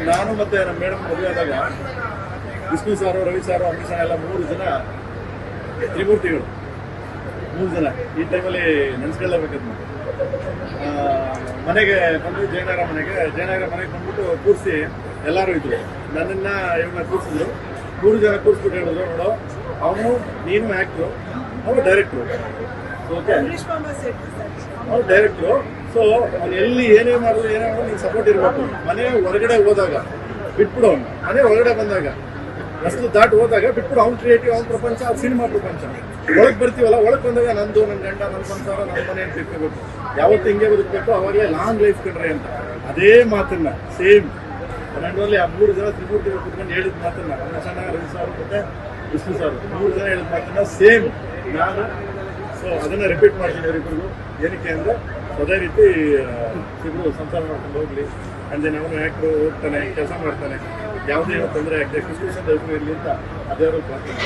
ನಾನು ಮತ್ತೆ ನಮ್ಮ ಮೇಡಮ್ ಮದುವೆ ಆದಾಗ ವಿಷ್ಣು ಸಾರು, ರವಿ ಸಾರು, ಅಂಬರೀಷ್ ಎಲ್ಲ 3 ಜನ ತ್ರಿಮೂರ್ತಿಗಳು. 3 ಜನ ಈ ಟೈಮಲ್ಲಿ ನೆನೆಸ್ಕೊಳ್ಳಬೇಕಂತ ಮನೆಗೆ ಬಂದು ಜಯನಗರ ಮನೆಗೆ ಬಂದ್ಬಿಟ್ಟು ಕೂರಿಸಿ ಎಲ್ಲರೂ ಇದ್ರು. ನನ್ನನ್ನ ಇವ್ರನ್ನ ಕೂರಿಸಿದ್ರು. 3 ಜನ ಕೂರಿಸ್ಬಿಟ್ಟು ಹೇಳಿದ್ರು, ನೋಡು ಅವನು ನೀನು ಆ್ಯಕ್ಟ್ರು, ಅವನು ಡೈರೆಕ್ಟ್ರು. ಓಕೆ, ಅವ್ರು ಡೈರೆಕ್ಟ್ರು. ಸೊ ಅವ್ನು ಎಲ್ಲಿ ಏನೇ ಮಾಡಿದ್ರು ನೀನು ಸಪೋರ್ಟ್ ಇರಬೇಕು. ಮನೆ ಹೊರಗಡೆ ಹೋದಾಗ ಬಿಟ್ಬಿಡು, ಅವ್ನು ಮನೆ ಹೊರಗಡೆ ಬಂದಾಗ ರಸ್ತೆ ದಾಟಿ ಹೋದಾಗ ಬಿಟ್ಬಿಡು. ಅವ್ನು ಕ್ರಿಯೇಟಿವ್, ಅವ್ನ ಪ್ರಪಂಚ, ಅವ್ನು ಸಿನಿಮಾ ಪ್ರಪಂಚ. ಒಳಗೆ ಬರ್ತೀವಲ್ಲ, ಒಳಗೆ ಬಂದಾಗ ನಂದು, ನನ್ನ ಗಂಡ, ನನ್ನ ಸಂಸಾರ, ನನ್ನ ಮನೆ ಅಂತ ಇಟ್ಕೋಬೇಕು. ಯಾವತ್ತು ಹಿಂಗೆ ಬದುಕಬೇಕು, ಅವಾಗಲೇ ಲಾಂಗ್ ಲೈಫ್ ಕಂಡ್ರೆ ಅಂತ. ಅದೇ ಮಾತನ್ನ ಸೇಮ್ ನನ್ನಲ್ಲಿ ಆ 3 ಜನ ತ್ರಿಮೂರ್ತಿಗಳು ಕುತ್ಕೊಂಡು ಹೇಳಿದ ಮಾತನ್ನ, ಅಂಬರೀಷ್, ರವಿ ಸಾರು ಮತ್ತೆ ವಿಷ್ಣು ಸಾರು 3 ಜನ ಹೇಳಿದ ಮಾತನ್ನ ಸೇಮ್ ನಾನು. ಸೊ ಅದನ್ನ ರಿಪೀಟ್ ಮಾಡ್ತೀನಿ ಅವರಿಬ್ಬರಿಗೂ. ಏನಕ್ಕೆ ಅಂದರೆ ಅದೇ ರೀತಿ ಇಬ್ಬರು ಸಂಸಾರ ಮಾಡ್ಕೊಂಡು ಹೋಗ್ಲಿ. ಅಂದರೆ ಅವನು ಆ್ಯಕ್ಟ್ರು ಹೋಗ್ತಾನೆ, ಕೆಲಸ ಮಾಡ್ತಾನೆ, ಯಾವುದೇ ತೊಂದರೆ ಆಗದೆ ಖುಷಿ ಇರಲಿ ಅಂತ ಅದೇ ಪ್ರಾರ್ಥನೆ.